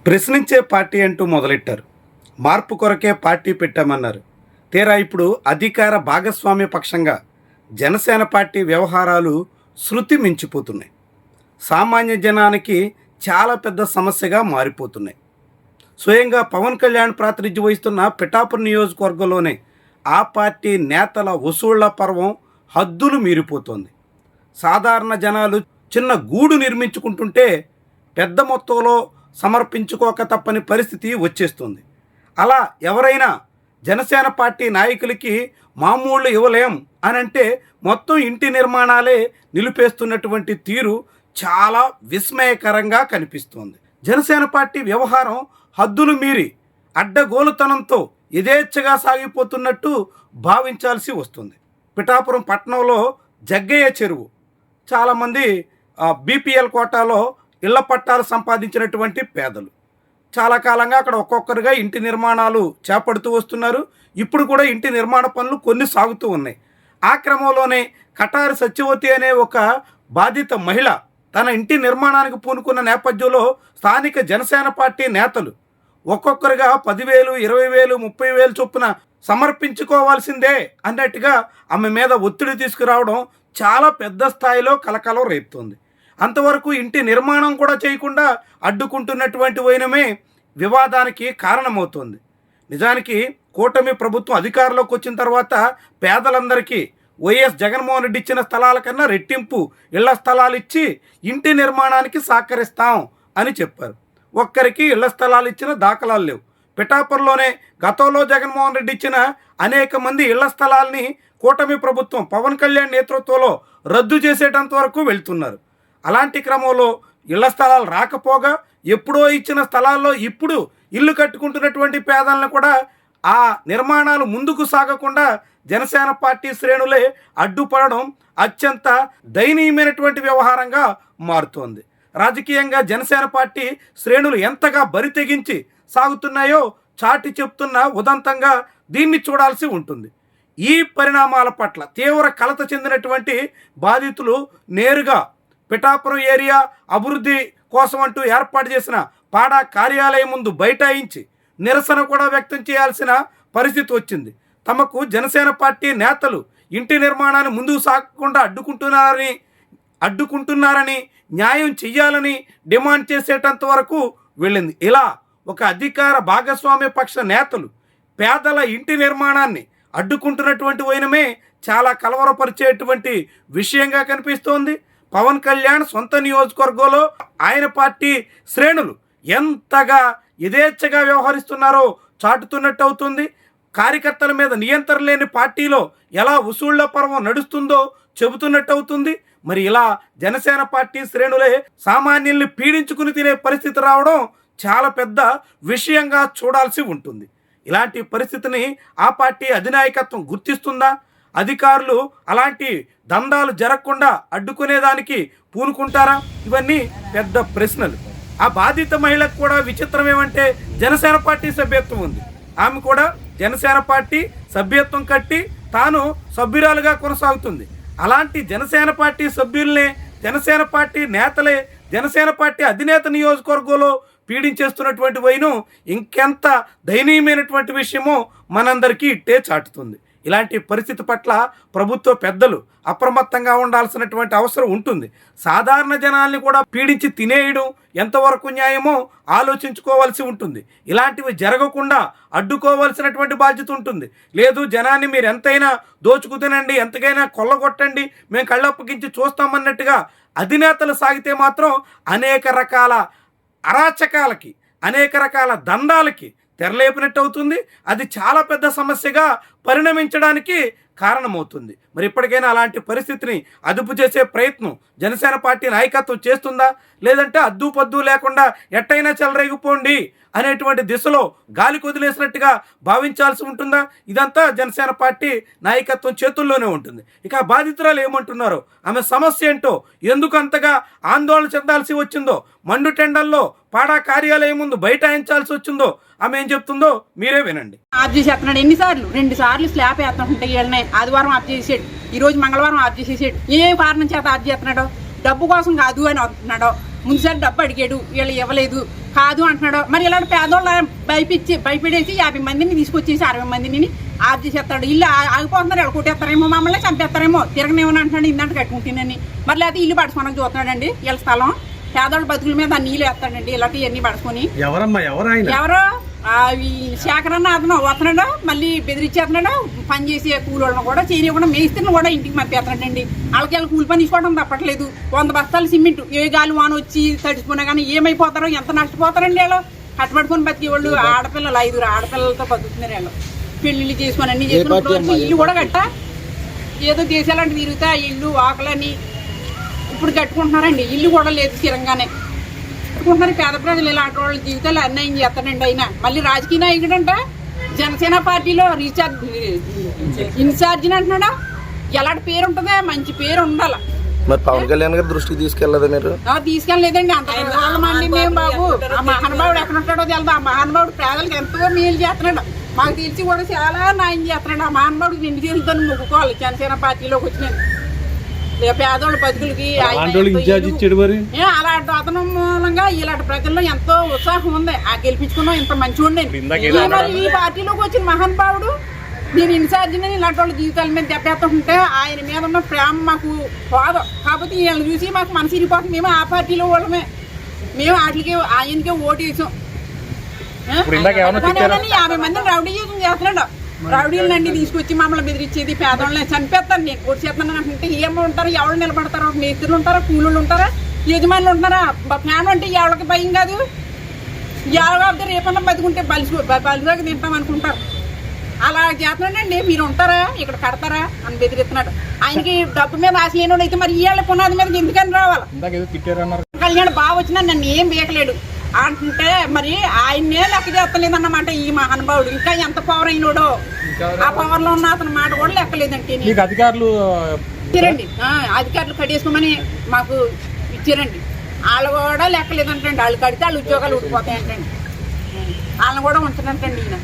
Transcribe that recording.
ప్రశ్నించే పార్టీ అంటూ మొదలెట్టారు. మార్పు కొరకే పార్టీ పెట్టామన్నారు. తీరా ఇప్పుడు అధికార భాగస్వామ్య పక్షంగా జనసేన పార్టీ వ్యవహారాలు శృతి మించిపోతున్నాయి. సామాన్య జనానికి చాలా పెద్ద సమస్యగా మారిపోతున్నాయి. స్వయంగా పవన్ కళ్యాణ్ ప్రాతినిధ్యం వహిస్తున్న పిఠాపురం నియోజకవర్గంలోనే ఆ పార్టీ నేతల వసూళ్ల పర్వం హద్దులు మీరిపోతోంది. సాధారణ జనాలు చిన్న గూడు నిర్మించుకుంటుంటే పెద్ద మొత్తంలో సమర్పించుకోక తప్పని పరిస్థితి వచ్చేస్తుంది. అలా ఎవరైనా జనసేన పార్టీ నాయకులకి మామూళ్ళు ఇవ్వలేం అని అంటే మొత్తం ఇంటి నిర్మాణాలే నిలిపేస్తున్నటువంటి తీరు చాలా విస్మయకరంగా కనిపిస్తోంది. జనసేన పార్టీ వ్యవహారం హద్దులు మీరి అడ్డగోలుతనంతో యథేచ్ఛగా సాగిపోతున్నట్టు భావించాల్సి వస్తుంది. పిఠాపురం పట్టణంలో జగ్గయ్య చెరువు చాలామంది బీపీఎల్ కోటాలో ఇళ్ల పట్టాలు సంపాదించినటువంటి పేదలు చాలా కాలంగా అక్కడ ఒక్కొక్కరుగా ఇంటి నిర్మాణాలు చేపడుతూ వస్తున్నారు. ఇప్పుడు కూడా ఇంటి నిర్మాణ పనులు కొన్ని సాగుతూ ఉన్నాయి. ఆ క్రమంలోనే కటారి సత్యవతి అనే ఒక బాధిత మహిళ తన ఇంటి నిర్మాణానికి పూనుకున్న నేపథ్యంలో స్థానిక జనసేన పార్టీ నేతలు ఒక్కొక్కరుగా 10,000, 20,000, 30,000 చొప్పున సమర్పించుకోవాల్సిందే అన్నట్టుగా ఆమె మీద ఒత్తిడి తీసుకురావడం చాలా పెద్ద స్థాయిలో కలకలం రేపుతోంది. అంతవరకు ఇంటి నిర్మాణం కూడా చేయకుండా అడ్డుకుంటున్నటువంటి వైనమే వివాదానికి కారణమవుతోంది. నిజానికి కూటమి ప్రభుత్వం అధికారంలోకి వచ్చిన తర్వాత పేదలందరికీ వైఎస్ జగన్మోహన్ రెడ్డి ఇచ్చిన స్థలాల కన్నా రెట్టింపు ఇళ్ల స్థలాలు ఇచ్చి ఇంటి నిర్మాణానికి సహకరిస్తాం అని చెప్పారు. ఒక్కరికి ఇళ్ల స్థలాలు ఇచ్చిన దాఖలాలు లేవు. పిఠాపురంలోనే గతంలో జగన్మోహన్ రెడ్డి ఇచ్చిన అనేక మంది ఇళ్ల స్థలాల్ని కూటమి ప్రభుత్వం పవన్ కళ్యాణ్ నేతృత్వంలో రద్దు చేసేటంత వరకు వెళ్తున్నారు. అలాంటి క్రమంలో ఇళ్ల స్థలాలు రాకపోగా ఎప్పుడో ఇచ్చిన స్థలాల్లో ఇప్పుడు ఇల్లు కట్టుకుంటున్నటువంటి పేదలను కూడా ఆ నిర్మాణాలు ముందుకు సాగకుండా జనసేన పార్టీ శ్రేణులే అడ్డుపడడం అత్యంత దయనీయమైనటువంటి వ్యవహారంగా మారుతోంది. రాజకీయంగా జనసేన పార్టీ శ్రేణులు ఎంతగా బరి తెగించి సాగుతున్నాయో చాటి చెప్తున్న ఉదంతంగా దీన్ని చూడాల్సి ఉంటుంది. ఈ పరిణామాల పట్ల తీవ్ర కలత చెందినటువంటి బాధితులు నేరుగా పిఠాపురం ఏరియా అభివృద్ధి కోసం అంటూ ఏర్పాటు చేసిన పాడా కార్యాలయం ముందు బైఠాయించి నిరసన కూడా వ్యక్తం చేయాల్సిన పరిస్థితి వచ్చింది. తమకు జనసేన పార్టీ నేతలు ఇంటి నిర్మాణాన్ని ముందుకు సాగకుండా అడ్డుకుంటున్నారని న్యాయం చెయ్యాలని డిమాండ్ చేసేటంత వరకు వెళ్ళింది. ఇలా ఒక అధికార భాగస్వామ్య పక్ష నేతలు పేదల ఇంటి నిర్మాణాన్ని అడ్డుకుంటున్నటువంటి వైనమే చాలా కలవరపరిచేటువంటి విషయంగా కనిపిస్తోంది. పవన్ కళ్యాణ్ సొంత నియోజకవర్గంలో ఆయన పార్టీ శ్రేణులు ఎంతగా యథేచ్ఛగా వ్యవహరిస్తున్నారో చాటుతున్నట్టు అవుతుంది. కార్యకర్తల మీద నియంత్రణ లేని పార్టీలో ఎలా వసూళ్ల పర్వం నడుస్తుందో చెబుతున్నట్టు అవుతుంది. మరి ఇలా జనసేన పార్టీ శ్రేణులే సామాన్యుల్ని పీడించుకుని తినే పరిస్థితి రావడం చాలా పెద్ద విషయంగా చూడాల్సి ఉంటుంది. ఇలాంటి పరిస్థితిని ఆ పార్టీ అధినాయకత్వం గుర్తిస్తుందా? అధికారులు అలాంటి దందాలు జరగకుండా అడ్డుకునేదానికి పూనుకుంటారా? ఇవన్నీ పెద్ద ప్రశ్నలు. ఆ బాధిత మహిళకు కూడా విచిత్రం ఏమంటే జనసేన పార్టీ సభ్యత్వం ఉంది. ఆమె కూడా జనసేన పార్టీ సభ్యత్వం కట్టి తాను సభ్యురాలుగా కొనసాగుతుంది. అలాంటి జనసేన పార్టీ సభ్యుల్నే జనసేన పార్టీ నేతలే జనసేన పార్టీ అధినేత నియోజకవర్గంలో పీడించేస్తున్నటువంటి వైనం ఇంకెంత దయనీయమైనటువంటి విషయమో మనందరికీ ఇట్టే చాటుతుంది. ఇలాంటి పరిస్థితి పట్ల ప్రభుత్వ పెద్దలు అప్రమత్తంగా ఉండాల్సినటువంటి అవసరం ఉంటుంది. సాధారణ జనాల్ని కూడా పీడించి తినేయడం ఎంతవరకు న్యాయమో ఆలోచించుకోవాల్సి ఉంటుంది. ఇలాంటివి జరగకుండా అడ్డుకోవాల్సినటువంటి బాధ్యత ఉంటుంది. లేదు జనాన్ని మీరు ఎంతైనా దోచుకుతినండి, ఎంతకైనా కొల్లగొట్టండి, మేము కళ్ళప్పగించి చూస్తామన్నట్టుగా అధినేతలు సాగితే మాత్రం అనేక రకాల అరాచకాలకి అనేక రకాల దందాలకి తెరలేపినట్టు అవుతుంది. అది చాలా పెద్ద సమస్యగా పరిణమించడానికి కారణమవుతుంది. మరి ఇప్పటికైనా అలాంటి పరిస్థితిని అదుపు చేసే ప్రయత్నం జనసేన పార్టీ నాయకత్వం చేస్తుందా? లేదంటే అద్దు పద్దు లేకుండా ఎట్టయినా చెలరేగిపోండి అనేటువంటి దిశలో గాలి కొదిలేసినట్టుగా భావించాల్సి ఉంటుందా? ఇదంతా జనసేన పార్టీ నాయకత్వం చేతుల్లోనే ఉంటుంది. ఇక బాధితురాలు ఏమంటున్నారో, ఆమె సమస్య ఏంటో, ఎందుకు అంతగా ఆందోళన చెందాల్సి వచ్చిందో, మండుటెండల్లో పాడా కార్యాలయం ముందు బైఠాయించాల్సి వచ్చిందో ఆమె ఏం చెప్తుందో మీరే వినండి. ఆఫ్ చేసేస్తున్నాడు. ఎన్నిసార్లు? 2 సార్లు స్లాబ్ వేస్తుంటే వీళ్ళనే ఆదివారం ఆఫ్ చేసేసాడు, ఈరోజు మంగళవారం ఆఫ్ చేసేసాడు. ఏ కారణం చేత ఆఫ్ చేస్తున్నాడు? డబ్బు కోసం కాదు అని అంటున్నాడు. ముందుసారి డబ్బు అడిగాడు వీళ్ళు ఇవ్వలేదు కాదు అంటున్నాడు. మరి ఇలాంటి పేదోళ్ళ భయపెడేసి 50 మందిని తీసుకొచ్చేసి 60 మందిని ఆఫ్ చేసేస్తాడు. ఇల్లు ఆగిపోతున్నారు, వీళ్ళు కొట్టేస్తారేమో, మమ్మల్ని చంపేస్తారేమో, తిరగనేమని అంటున్నాడు. ఇందంటే కట్టుకుంటానని మరి లేకపోతే ఇల్లు పడుకోవడానికి చూస్తున్నాడండి. వీళ్ళ స్థలం పేదోళ్ళ బతుకుల మీద నీళ్ళు వేస్తాడండి. ఇలాంటివన్నీ పడుకొని ఎవరో అవి శేఖరన్న అతను వస్తున్నాడు, మళ్ళీ బెదిరించేస్తున్నాడు. పని చేసే కూలోళ్ళను కూడా చేయనివ్వకుండా మేస్త్రిని కూడా ఇంటికి పంపేస్తున్నాడండి. వాళ్ళకి కూలి పని తీసుకోవడం తప్పట్లేదు. 100 బస్తాలు సిమెంట్ ఏ గాలి వాన వచ్చి తడిచిపోయినా కానీ ఏమైపోతారో, ఎంత నష్టపోతారండి వీళ్ళు. కట్టబడుకొని బతికే వాళ్ళు ఆడపిల్లలు 5 ఆడపిల్లలతో బతుకుతున్నారు వీళ్ళు. పెళ్లిళ్ళు చేసుకొని అన్ని చేసుకుని ఇల్లు కూడా కట్ట ఏదో దేశాలంటే తిరుగుతా ఇల్లు ఆకలని ఇప్పుడు కట్టుకుంటున్నారండి. ఇల్లు కూడా లేదు స్థిరంగానే కట్టుకుంటున్నారు. పేద ప్రజలు ఇలాంటి వాళ్ళ జీవితాలు అన్యాయం చేస్తాడండి. అయినా మళ్ళీ రాజకీయ నాయకుడు అంటే జనసేన పార్టీలో ఇన్ఛార్జిని అంటున్నాడా. ఎలాంటి పేరు ఉంటుందా, మంచి పేరు ఉండాలి. మరి పవన్ కళ్యాణ్ గారి దృష్టికి తీసుకెళ్ళదా మీరు? తీసుకెళ్ళలేదండి. అంత మంది మేము బాబు ఆ మహానుభావుడు ఎక్కడ ఉంటాడో తెలుదు. ఆ మహానుభావుడు పేదలకు ఎంతో మేలు చేస్తున్నాడు. మాకు తెలిసి కూడా చాలా న్యాయం చేస్తున్నాడు. ఆ మహానుభావుడికి నిండి చేతులతో మొక్కుకోవాలి. జనసేన పార్టీలోకి వచ్చినాను పేదోళ్ళ బతుకులకి అలాంటి అతను మూలంగా ఇలాంటి ప్రజల్లో ఎంతో ఉత్సాహం ఉంది. ఆ గెలిపించుకున్నాం ఇంత మంచిగా ఉండేది. ఈ పార్టీలోకి వచ్చిన మహానుభావుడు నేను ఇన్ఛార్జిని ఇలాంటి వాళ్ళ జీవితాల మీద దెబ్బేస్తుంటే ఆయన మీద ఉన్న ప్రేమ మాకు పోదు. కాకపోతే వీళ్ళని చూసి మాకు మనసు ఇరిపోతుంది. మేము ఆ పార్టీలో వాళ్ళమే. మేము వాటికి ఆయనకే ఓటు వేసాం. 50 మందిని రౌడీజం చేస్తున్నాడు. రౌడీలన్నీ తీసుకొచ్చి మమ్మల్ని బెదిరించేది. పేదవాళ్ళని చంపేస్తాను, నేను ఓటు చేస్తాను అంటే ఏమో ఉంటారు, ఎవరు నిలబడతారు? మేస్త్రులు ఉంటారా, కూలీలు ఉంటారా, యజమానులు ఉంటారా? ఫ్యాన్ అంటే ఎవరికి భయం కాదు. ఎవరు రేపన్నా బతుకుంటే బలిలోకి తింటాం అనుకుంటారు. అలా చేస్తున్నాడండి. మీరు ఉంటారా, ఇక్కడ కడతారా అని బెదిరిస్తున్నాడు. ఆయనకి డబ్బు మీద ఆశ లేనివాడు అయితే మరి ఇవాళ పునాది మీద ఎందుకని రావాలి? కళ్యాణ్ బాగా వచ్చినా నన్ను ఏం బీకలేడు అంటే మరి ఆయన్నే లెక్క చేస్తలేదన్నమాట ఈ మహానుభావుడు. ఇంకా ఎంత పవర్ అయినోడో ఆ పవర్ లో ఉన్న అతని మాట కూడా లెక్కలేదంటే అధికారులు ఇచ్చారండి. అధికారులు కట్టేసుకోమని మాకు ఇచ్చారండి. వాళ్ళు కూడా లెక్కలేదంటండి. వాళ్ళు కడితే వాళ్ళు ఉద్యోగాలు ఊడిపోతాయంటండి. వాళ్ళని కూడా ఉంచడంటండి ఈయన.